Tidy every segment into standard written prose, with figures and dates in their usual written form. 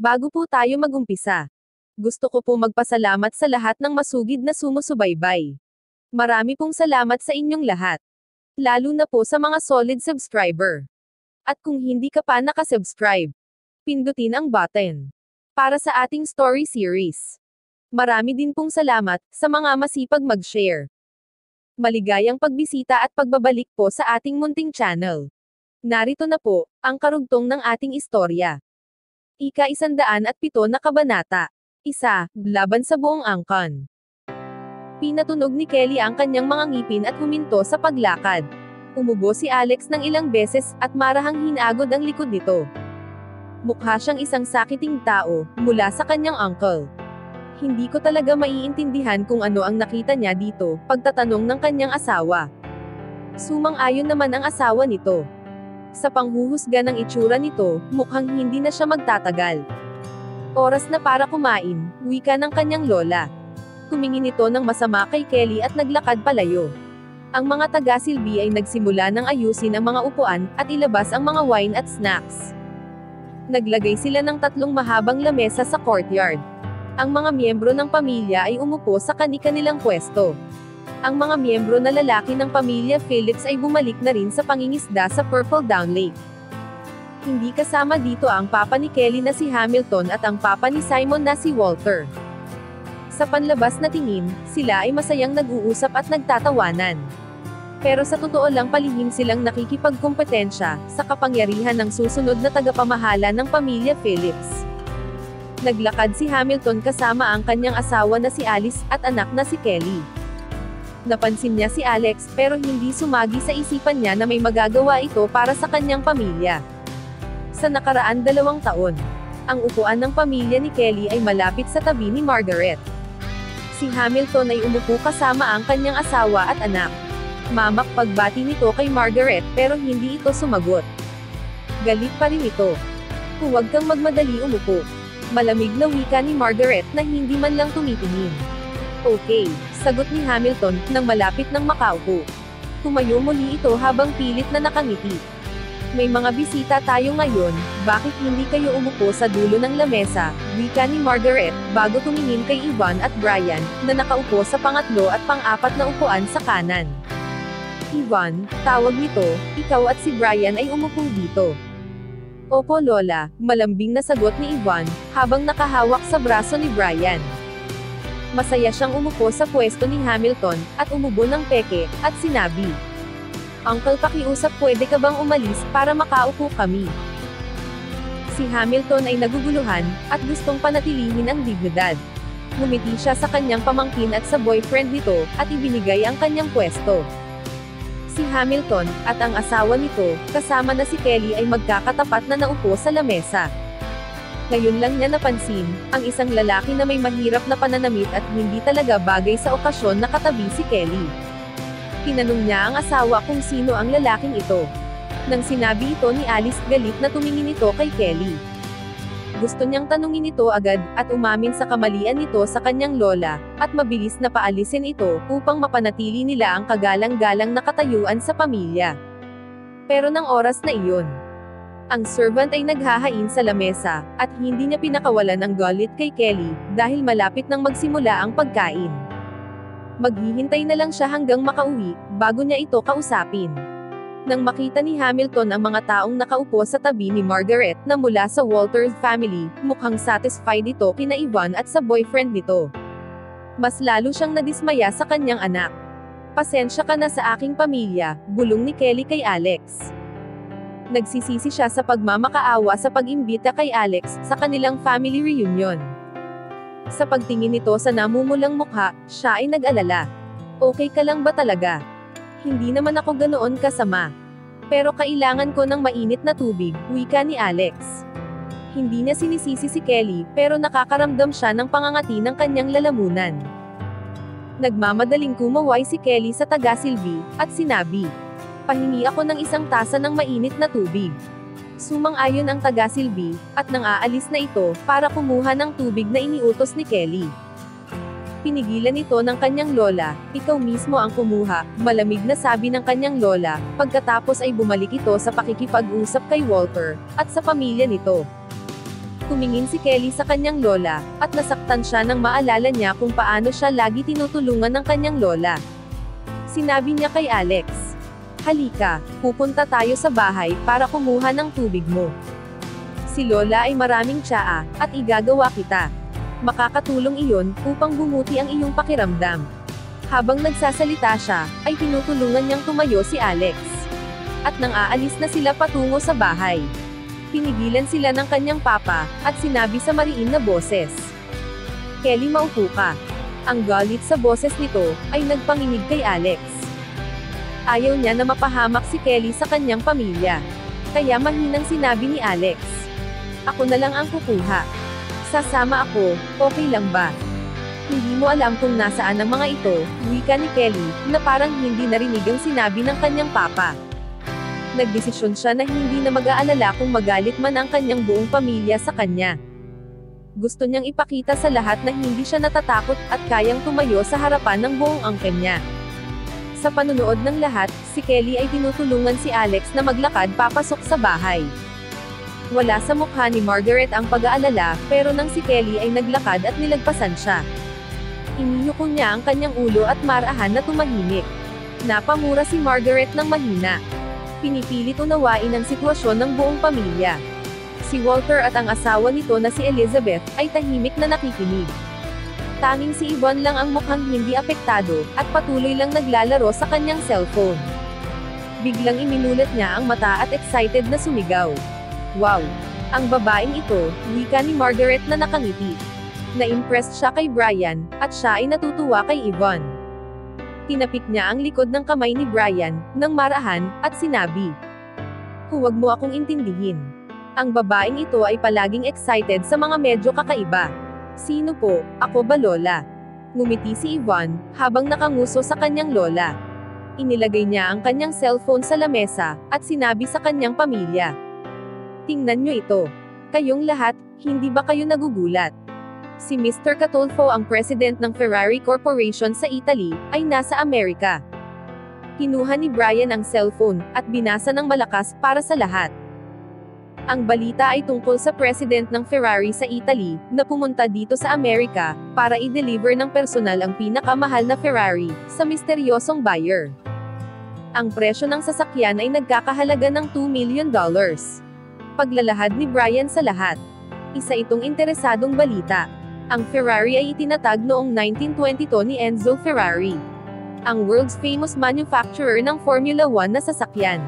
Bago po tayo magumpisa, gusto ko po magpasalamat sa lahat ng masugid na sumusubaybay. Marami pong salamat sa inyong lahat. Lalo na po sa mga solid subscriber. At kung hindi ka pa nakasubscribe, pindutin ang button para sa ating story series. Marami din pong salamat sa mga masipag mag-share. Maligayang pagbisita at pagbabalik po sa ating munting channel. Narito na po ang karugtong ng ating istorya. Ika-107 na kabanata. Isa, laban sa buong angkan. Pinatunog ni Kelly ang kanyang mga ngipin at huminto sa paglakad. Umubo si Alex ng ilang beses at marahang hinagod ang likod nito. Mukha siyang isang sakiting tao mula sa kanyang uncle. Hindi ko talaga maiintindihan kung ano ang nakita niya dito, pagtatanong ng kanyang asawa. Sumang-ayon naman ang asawa nito. Sa panghuhusga ng itsura nito, mukhang hindi na siya magtatagal. Oras na para kumain, wika ng kanyang lola. Tumingin ito ng masama kay Kelly at naglakad palayo. Ang mga taga-silbi ay nagsimula ng ayusin ang mga upuan, at ilabas ang mga wine at snacks. Naglagay sila ng 3 mahabang lamesa sa courtyard. Ang mga miyembro ng pamilya ay umupo sa kani-kanilang pwesto. Ang mga miyembro na lalaki ng pamilya Phillips ay bumalik na rin sa pangingisda sa Purple Down Lake. Hindi kasama dito ang papa ni Kelly na si Hamilton at ang papa ni Simon na si Walter. Sa panlabas na tingin, sila ay masayang nag-uusap at nagtatawanan. Pero sa totoo lang palihim silang nakikipagkompetensya sa kapangyarihan ng susunod na tagapamahala ng pamilya Phillips. Naglakad si Hamilton kasama ang kanyang asawa na si Alice at anak na si Kelly. Napansin niya si Alex, pero hindi sumagi sa isipan niya na may magagawa ito para sa kanyang pamilya. Sa nakaraan 2 taon, ang upuan ng pamilya ni Kelly ay malapit sa tabi ni Margaret. Si Hamilton ay umupo kasama ang kanyang asawa at anak. Mamak pagbati nito kay Margaret, pero hindi ito sumagot. Galit pa rin ito. Huwag kang magmadali umupo. Malamig na wika ni Margaret na hindi man lang tumitingin. Okay, sagot ni Hamilton, nang malapit ng makaupo. Tumayo muli ito habang pilit na nakangiti. May mga bisita tayo ngayon, bakit hindi kayo umupo sa dulo ng lamesa, wika ni Margaret, bago tumingin kay Yvonne at Brian, na nakaupo sa pangatlo at pang-apat na upuan sa kanan. Yvonne, tawag nito, ikaw at si Brian ay umupo dito. Opo Lola, malambing na sagot ni Yvonne, habang nakahawak sa braso ni Brian. Masaya siyang umupo sa pwesto ni Hamilton, at umubo ng peke, at sinabi, Uncle pakiusap, pwede ka bang umalis, para makaupo kami? Si Hamilton ay naguguluhan, at gustong panatilihin ang dignidad. Ngumiti siya sa kanyang pamangkin at sa boyfriend nito, at ibinigay ang kanyang pwesto. Si Hamilton, at ang asawa nito, kasama na si Kelly ay magkakatapat na naupo sa lamesa. Ngayon lang niya napansin, ang isang lalaki na may mahirap na pananamit at hindi talaga bagay sa okasyon na katabi si Kelly. Tinanong niya ang asawa kung sino ang lalaking ito. Nang sinabi ito ni Alice, galit na tumingin ito kay Kelly. Gusto niyang tanungin ito agad, at umamin sa kamalian nito sa kanyang lola, at mabilis na paalisin ito, upang mapanatili nila ang kagalang-galang na katayuan sa pamilya. Pero nang oras na iyon, ang servant ay naghahain sa lamesa, at hindi niya pinakawalan ang galit kay Kelly, dahil malapit nang magsimula ang pagkain. Maghihintay na lang siya hanggang makauwi, bago niya ito kausapin. Nang makita ni Hamilton ang mga taong nakaupo sa tabi ni Margaret, na mula sa Walters family, mukhang satisfied ito kina Yvonne at sa boyfriend nito. Mas lalo siyang nadismaya sa kanyang anak. Pasensya ka na sa aking pamilya, bulong ni Kelly kay Alex. Nagsisisi siya sa pagmamakaawa sa pag-imbita kay Alex sa kanilang family reunion. Sa pagtingin nito sa namumulang mukha, siya ay nag-alala. Okay ka lang ba talaga? Hindi naman ako ganoon kasama. Pero kailangan ko ng mainit na tubig, wika ni Alex. Hindi niya sinisisi si Kelly, pero nakakaramdam siya ng pangangati ng kanyang lalamunan. Nagmamadaling kumaway si Kelly sa taga-silbi, at sinabi, pahingi ako ng isang tasa ng mainit na tubig. Sumang-ayon ang taga-silbi, at nang aalis na ito, para kumuha ng tubig na iniutos ni Kelly. Pinigilan ito ng kanyang lola, ikaw mismo ang kumuha, malamig na sabi ng kanyang lola, pagkatapos ay bumalik ito sa pakikipag-usap kay Walter, at sa pamilya nito. Tumingin si Kelly sa kanyang lola, at nasaktan siya nang maalala niya kung paano siya lagi tinutulungan ng kanyang lola. Sinabi niya kay Alex, "Halika, pupunta tayo sa bahay para kumuha ng tubig mo. Si Lola ay maraming tsaa, at igagawa kita. Makakatulong iyon, upang bumuti ang iyong pakiramdam." Habang nagsasalita siya, ay tinutulungan niyang tumayo si Alex. At nang aalis na sila patungo sa bahay, pinigilan sila ng kanyang papa, at sinabi sa mariin na boses, "Kelly, maupo ka." Ang galit sa boses nito, ay nagpanginig kay Alex. Ayaw niya na mapahamak si Kelly sa kanyang pamilya. Kaya mahinang sinabi ni Alex, "Ako na lang ang kukuha. Sasama ako, okay lang ba?" Hindi mo alam kung nasaan ang mga ito, wika ni Kelly, na parang hindi narinig ang sinabi ng kanyang papa. Nagdesisyon siya na hindi na mag-aalala kung magalit man ang kanyang buong pamilya sa kanya. Gusto niyang ipakita sa lahat na hindi siya natatakot at kayang tumayo sa harapan ng buong angkan niya. Sa panunood ng lahat, si Kelly ay tinutulungan si Alex na maglakad papasok sa bahay. Wala sa mukha ni Margaret ang pag-aalala, pero nang si Kelly ay naglakad at nilagpasan siya, iniyuko niya ang kanyang ulo at marahan na tumahimik. Napamura si Margaret ng mahina. Pinipilit unawain ang sitwasyon ng buong pamilya. Si Walter at ang asawa nito na si Elizabeth, ay tahimik na nakikinig. Tanging si Yvonne lang ang mukhang hindi apektado, at patuloy lang naglalaro sa kanyang cellphone. Biglang iminulat niya ang mata at excited na sumigaw, "Wow! Ang babaeng ito," wika ni Margaret na nakangiti. Na-impressed siya kay Brian, at siya ay natutuwa kay Yvonne. Tinapik niya ang likod ng kamay ni Brian, nang marahan, at sinabi, "Huwag mo akong intindihin. Ang babaeng ito ay palaging excited sa mga medyo kakaiba." "Sino po? Ako ba, Lola?" Ngumiti si Yvonne, habang nakanguso sa kanyang lola. Inilagay niya ang kanyang cellphone sa lamesa, at sinabi sa kanyang pamilya, "Tingnan niyo ito. Kayong lahat, hindi ba kayo nagugulat? Si Mr. Catulfo, ang president ng Ferrari Corporation sa Italy, ay nasa Amerika." Kinuha ni Brian ang cellphone, at binasa ng malakas para sa lahat. Ang balita ay tungkol sa president ng Ferrari sa Italy, na pumunta dito sa Amerika, para i-deliver ng personal ang pinakamahal na Ferrari, sa misteryosong buyer. Ang presyo ng sasakyan ay nagkakahalaga ng $2 million. Paglalahad ni Brian sa lahat. Isa itong interesadong balita. Ang Ferrari ay itinatag noong 1922 ni Enzo Ferrari, ang world's famous manufacturer ng Formula 1 na sasakyan.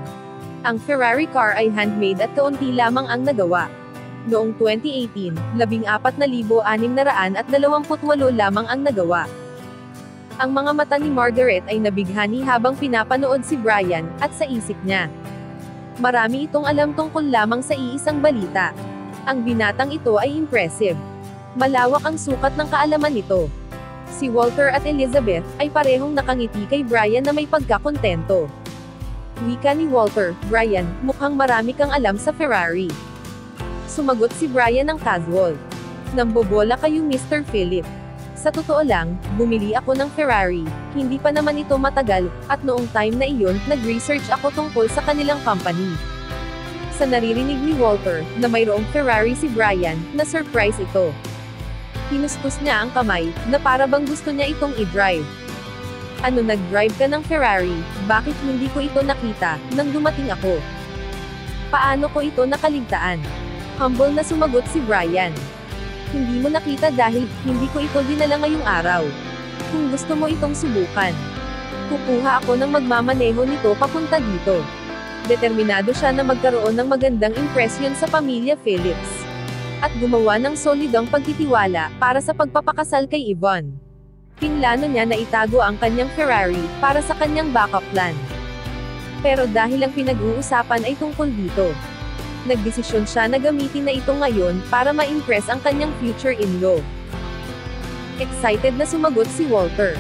Ang Ferrari car ay handmade at kaunti lamang ang nagawa. Noong 2018, 14,628 lamang ang nagawa. Ang mga mata ni Margaret ay nabighani habang pinapanood si Brian, at sa isip niya, marami itong alam tungkol lamang sa iisang balita. Ang binatang ito ay impressive. Malawak ang sukat ng kaalaman nito. Si Walter at Elizabeth, ay parehong nakangiti kay Brian na may pagkakontento. Wika ni Walter, "Brian, mukhang marami kang alam sa Ferrari." Sumagot si Brian ng casual, "Nambobola kayo, Mr. Philip. Sa totoo lang, bumili ako ng Ferrari, hindi pa naman ito matagal, at noong time na iyon, nag-research ako tungkol sa kanilang company." Sa naririnig ni Walter, na mayroong Ferrari si Brian, na surprise ito. Hinuspos niya ang kamay, na para bang gusto niya itong i-drive. "Ano, nag-drive ka ng Ferrari? Bakit hindi ko ito nakita, nang dumating ako? Paano ko ito nakaligtaan?" Humble na sumagot si Brian. "Hindi mo nakita dahil, hindi ko ito dinala ngayong araw. Kung gusto mo itong subukan, kukuha ako ng magmamaneho nito papunta dito." Determinado siya na magkaroon ng magandang impresyon sa pamilya Phillips, at gumawa ng solidong pagtitiwala, para sa pagpapakasal kay Yvonne. Pinlano niya na itago ang kanyang Ferrari, para sa kanyang backup plan. Pero dahil ang pinag-uusapan ay tungkol dito, nagdesisyon siya na gamitin na ito ngayon, para ma-impress ang kanyang future in-law. Excited na sumagot si Walter,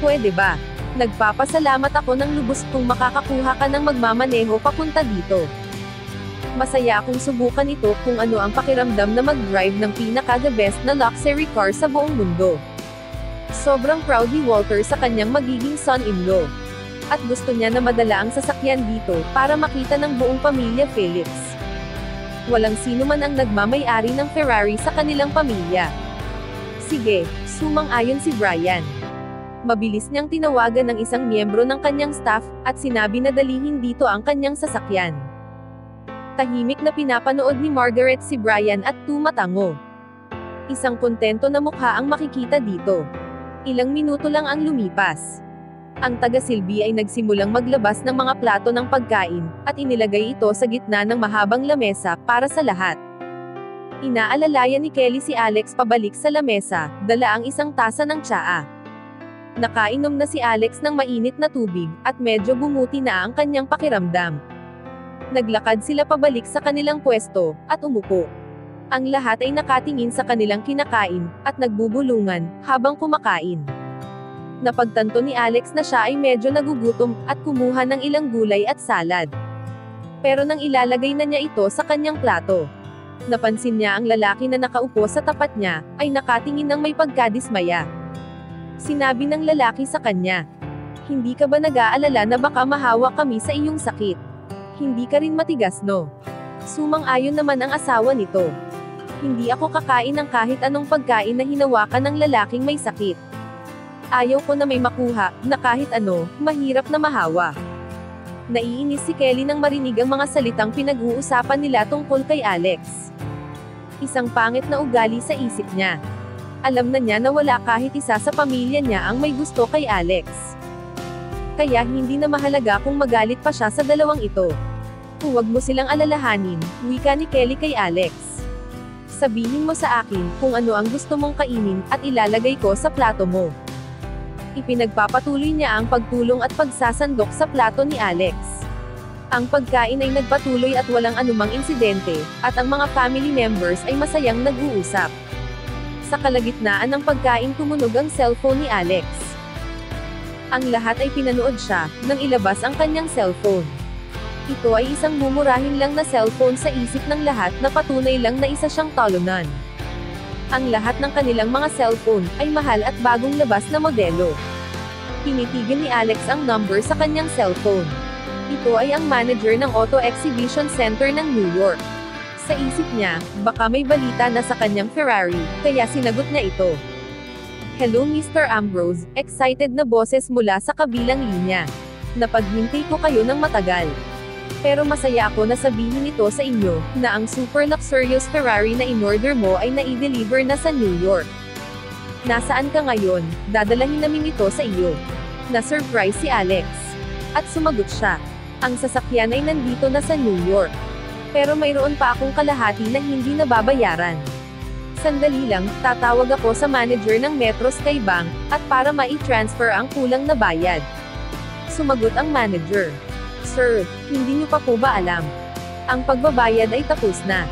"Pwede ba? Nagpapasalamat ako ng lubos kung makakakuha ka ng magmamaneho papunta dito. Masaya akong subukan ito kung ano ang pakiramdam na mag-drive ng pinaka-the best na luxury car sa buong mundo." Sobrang proud ni Walter sa kanyang magiging son-in-law. At gusto niya na madala ang sasakyan dito, para makita ng buong pamilya Phillips. Walang sino man ang nagmamay-ari ng Ferrari sa kanilang pamilya. Sige, sumang-ayon si Brian. Mabilis niyang tinawagan ng isang miyembro ng kanyang staff, at sinabi na dalihin dito ang kanyang sasakyan. Tahimik na pinapanood ni Margaret si Brian at tumatango. Isang kontento na mukha ang makikita dito. Ilang minuto lang ang lumipas. Ang taga-silbi ay nagsimulang maglabas ng mga plato ng pagkain, at inilagay ito sa gitna ng mahabang lamesa, para sa lahat. Inaalalayan ni Kelly si Alex pabalik sa lamesa, dala ang isang tasa ng tsaa. Nakainom na si Alex ng mainit na tubig, at medyo bumuti na ang kanyang pakiramdam. Naglakad sila pabalik sa kanilang pwesto, at umupo. Ang lahat ay nakatingin sa kanilang kinakain, at nagbubulungan, habang kumakain. Napagtanto ni Alex na siya ay medyo nagugutom, at kumuha ng ilang gulay at salad. Pero nang ilalagay na niya ito sa kanyang plato, napansin niya ang lalaki na nakaupo sa tapat niya, ay nakatingin ng may pagkadismaya. Sinabi ng lalaki sa kanya, "Hindi ka ba nag-aalala na baka mahawa kami sa iyong sakit? Hindi ka rin matigas, no?" Sumang-ayon naman ang asawa nito. "Hindi ako kakain ng kahit anong pagkain na hinawakan ng lalaking may sakit. Ayaw ko na may makuha, na kahit ano, mahirap na mahawa." Naiinis si Kelly nang marinig ang mga salitang pinag-uusapan nila tungkol kay Alex. Isang pangit na ugali sa isip niya. Alam na niya na wala kahit isa sa pamilya niya ang may gusto kay Alex. Kaya hindi na mahalaga kung magalit pa siya sa dalawang ito. "Huwag mo silang alalahanin," wika ni Kelly kay Alex. "Sabihin mo sa akin kung ano ang gusto mong kainin, at ilalagay ko sa plato mo." Ipinagpapatuloy niya ang pagtulong at pagsasandok sa plato ni Alex. Ang pagkain ay nagpatuloy at walang anumang insidente, at ang mga family members ay masayang nag-uusap. Sa kalagitnaan ng pagkain tumunog ang cellphone ni Alex. Ang lahat ay pinanood siya, nang ilabas ang kanyang cellphone. Ito ay isang mumurahin lang na cellphone sa isip ng lahat na patunay lang na isa siyang talunan. Ang lahat ng kanilang mga cellphone ay mahal at bagong labas na modelo. Tinitigan ni Alex ang number sa kanyang cellphone. Ito ay ang manager ng Auto Exhibition Center ng New York. Sa isip niya, baka may balita na sa kanyang Ferrari, kaya sinagot niya ito. "Hello Mr. Ambrose," excited na boses mula sa kabilang linya. "Napaghintay ko kayo ng matagal. Pero masaya ako na sabihin ito sa inyo, na ang super luxurious Ferrari na in-order mo ay na-i-deliver na sa New York. Nasaan ka ngayon? Dadalahin namin ito sa iyo." Na-surprise si Alex. At sumagot siya. "Ang sasakyan ay nandito na sa New York. Pero mayroon pa akong kalahati na hindi nababayaran. Sandali lang, tatawag ako sa manager ng Metro Skybank, at para mai-transfer ang kulang na bayad." Sumagot ang manager. "Sir, hindi niyo pa po ba alam? Ang pagbabayad ay tapos na."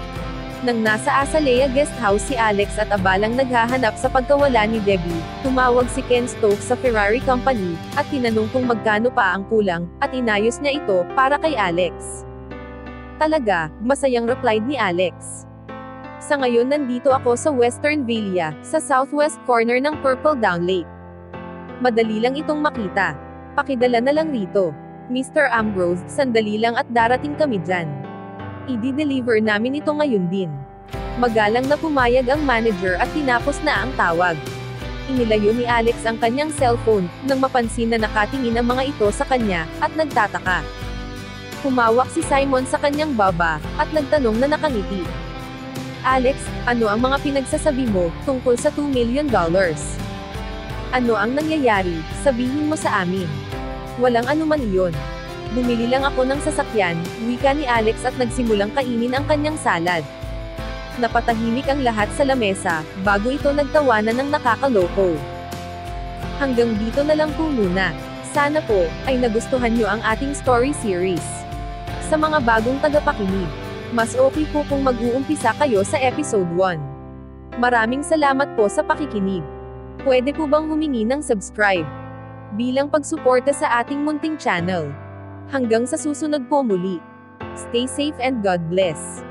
Nang nasa Azalea Guest House si Alex at abalang naghahanap sa pagkawala ni Debbie, tumawag si Ken Stokes sa Ferrari Company, at tinanong kung magkano pa ang kulang, at inayos niya ito, para kay Alex. "Talaga," masayang replied ni Alex. "Sa ngayon nandito ako sa Western Villa, sa southwest corner ng Purple Down Lake. Madali lang itong makita. Pakidala na lang rito. Mr. Ambrose, sandali lang at darating kami dyan. I-deliver namin ito ngayon din." Magalang na pumayag ang manager at tinapos na ang tawag. Inilayo ni Alex ang kanyang cellphone, nang mapansin na nakatingin ang mga ito sa kanya, at nagtataka. Humawak si Simon sa kanyang baba, at nagtanong na nakangiti. "Alex, ano ang mga pinagsasabi mo, tungkol sa $2 million? Ano ang nangyayari? Sabihin mo sa amin." "Walang anuman iyon. Bumili lang ako ng sasakyan," wika ni Alex at nagsimulang kainin ang kanyang salad. Napatahimik ang lahat sa lamesa, bago ito nagtawanan ng nakakaloko. Hanggang dito na lang po muna. Sana po, ay nagustuhan nyo ang ating story series. Sa mga bagong tagapakinig, mas okay po kung mag-uumpisa kayo sa episode 1. Maraming salamat po sa pakikinig. Pwede po bang humingi ng subscribe bilang pagsuporta sa ating munting channel? Hanggang sa susunod po muli. Stay safe and God bless.